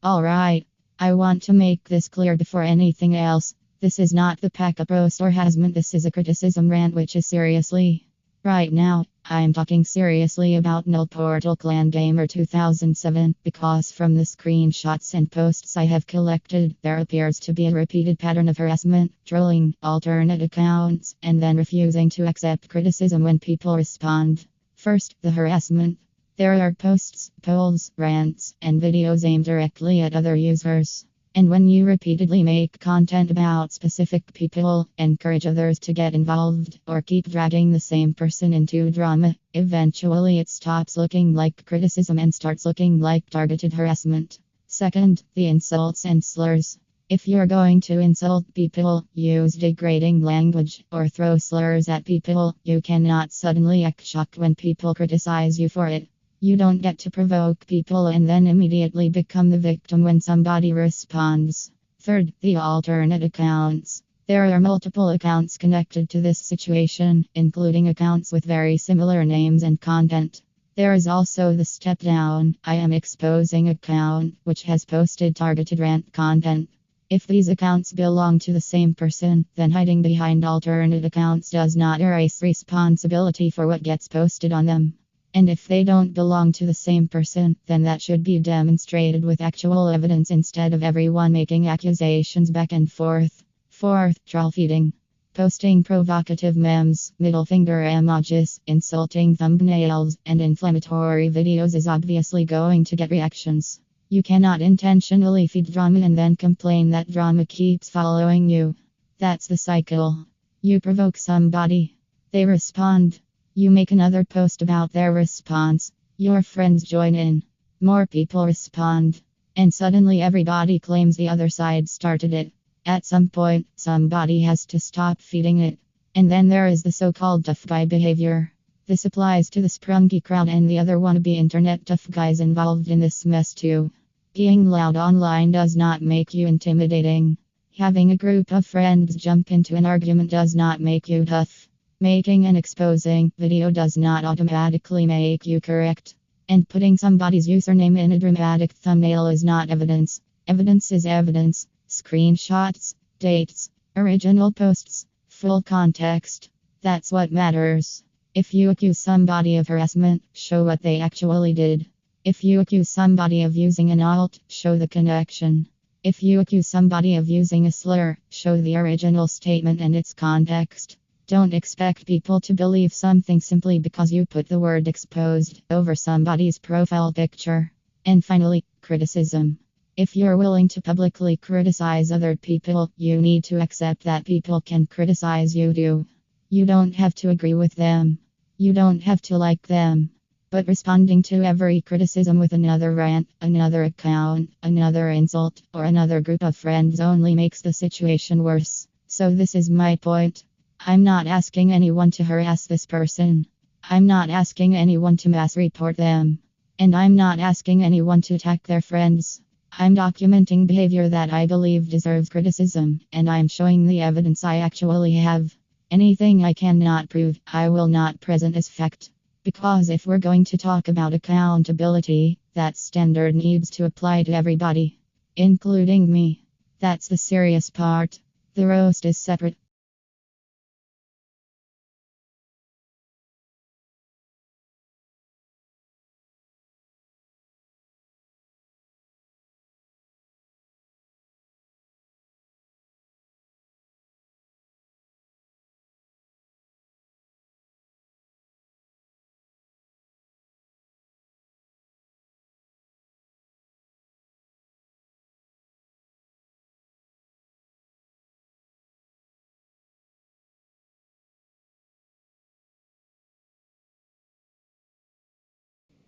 Alright, I want to make this clear before anything else. This is not the pack up roast or harassment, this is a criticism rant which is seriously. Right now, I'm talking seriously about Null PortalClanGamer2007 because from the screenshots and posts I have collected, there appears to be a repeated pattern of harassment, trolling, alternate accounts, and then refusing to accept criticism when people respond. First, the harassment. There are posts, polls, rants, and videos aimed directly at other users. And when you repeatedly make content about specific people, encourage others to get involved, or keep dragging the same person into drama, eventually it stops looking like criticism and starts looking like targeted harassment. Second, the insults and slurs. If you're going to insult people, use degrading language, or throw slurs at people, you cannot suddenly act shocked when people criticize you for it. You don't get to provoke people and then immediately become the victim when somebody responds. Third, the alternate accounts. There are multiple accounts connected to this situation, including accounts with very similar names and content. There is also the step down, I am exposing account, which has posted targeted rant content. If these accounts belong to the same person, then hiding behind alternate accounts does not erase responsibility for what gets posted on them. And if they don't belong to the same person, then that should be demonstrated with actual evidence instead of everyone making accusations back and forth. Fourth, troll feeding. Posting provocative memes, middle finger emojis, insulting thumbnails, and inflammatory videos is obviously going to get reactions. You cannot intentionally feed drama and then complain that drama keeps following you. That's the cycle. You provoke somebody. They respond. You make another post about their response. Your friends join in. More people respond. And suddenly everybody claims the other side started it. At some point, somebody has to stop feeding it. And then there is the so-called tough guy behavior. This applies to the sprunky crowd and the other wannabe internet tough guys involved in this mess too. Being loud online does not make you intimidating. Having a group of friends jump into an argument does not make you tough. Making an exposing video does not automatically make you correct. And putting somebody's username in a dramatic thumbnail is not evidence. Evidence is evidence. Screenshots, dates, original posts, full context. That's what matters. If you accuse somebody of harassment, show what they actually did. If you accuse somebody of using an alt, show the connection. If you accuse somebody of using a slur, show the original statement and its context. Don't expect people to believe something simply because you put the word exposed over somebody's profile picture. And finally, criticism. If you're willing to publicly criticize other people, you need to accept that people can criticize you too. You don't have to agree with them. You don't have to like them. But responding to every criticism with another rant, another account, another insult, or another group of friends only makes the situation worse. So this is my point. I'm not asking anyone to harass this person. I'm not asking anyone to mass report them. And I'm not asking anyone to attack their friends. I'm documenting behavior that I believe deserves criticism, and I'm showing the evidence I actually have. Anything I cannot prove, I will not present as fact. Because if we're going to talk about accountability, that standard needs to apply to everybody, including me. That's the serious part. The roast is separate.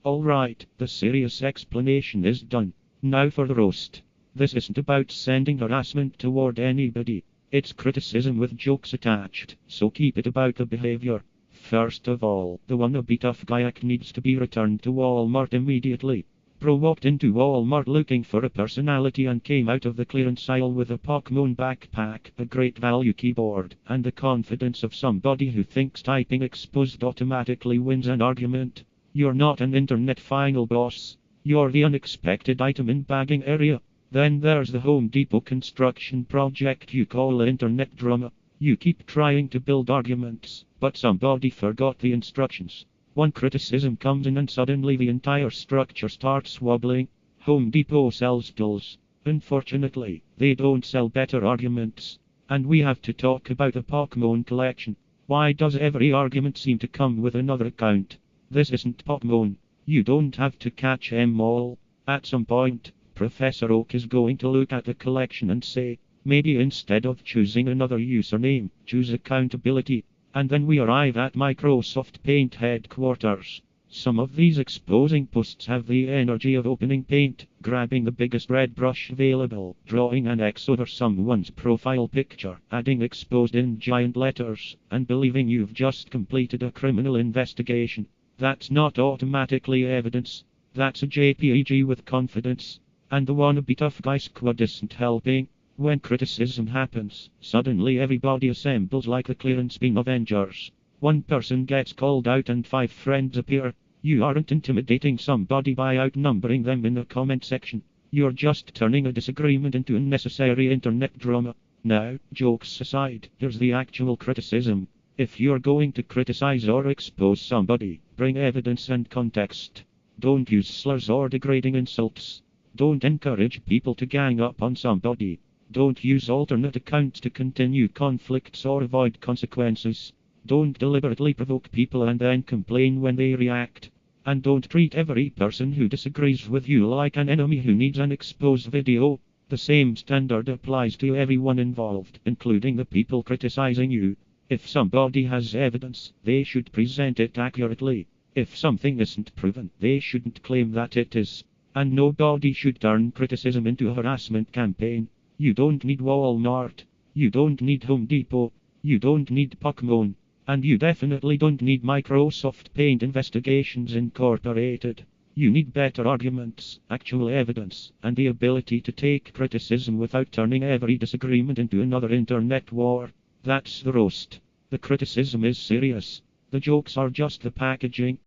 Alright, the serious explanation is done. Now for the roast. This isn't about sending harassment toward anybody. It's criticism with jokes attached, so keep it about the behavior. First of all, the wannabe tough guy act needs to be returned to Walmart immediately. Bro walked into Walmart looking for a personality and came out of the clearance aisle with a Pokemon backpack, a great value keyboard, and the confidence of somebody who thinks typing exposed automatically wins an argument. You're not an internet final boss. You're the unexpected item in bagging area. Then there's the Home Depot construction project you call internet drama. You keep trying to build arguments, but somebody forgot the instructions. One criticism comes in and suddenly the entire structure starts wobbling. Home Depot sells tools. Unfortunately, they don't sell better arguments. And we have to talk about the Pokemon collection. Why does every argument seem to come with another account? This isn't Pokemon. You don't have to catch 'em all. At some point, Professor Oak is going to look at the collection and say, maybe instead of choosing another username, choose accountability. And then we arrive at Microsoft Paint headquarters. Some of these exposing posts have the energy of opening Paint, grabbing the biggest red brush available, drawing an X over someone's profile picture, adding exposed in giant letters, and believing you've just completed a criminal investigation. That's not automatically evidence. That's a JPEG with confidence. And the wannabe tough guy squad isn't helping. When criticism happens, suddenly everybody assembles like the clearance bin Avengers. One person gets called out and 5 friends appear. You aren't intimidating somebody by outnumbering them in the comment section. You're just turning a disagreement into unnecessary internet drama. Now, jokes aside, there's the actual criticism. If you're going to criticize or expose somebody, bring evidence and context. Don't use slurs or degrading insults. Don't encourage people to gang up on somebody. Don't use alternate accounts to continue conflicts or avoid consequences. Don't deliberately provoke people and then complain when they react. And don't treat every person who disagrees with you like an enemy who needs an exposed video. The same standard applies to everyone involved, including the people criticizing you. If somebody has evidence, they should present it accurately. If something isn't proven, they shouldn't claim that it is. And nobody should turn criticism into a harassment campaign. You don't need Walmart. You don't need Home Depot. You don't need Pokemon. And you definitely don't need Microsoft Paint Investigations Incorporated. You need better arguments, actual evidence, and the ability to take criticism without turning every disagreement into another internet war. That's the roast. The criticism is serious. The jokes are just the packaging.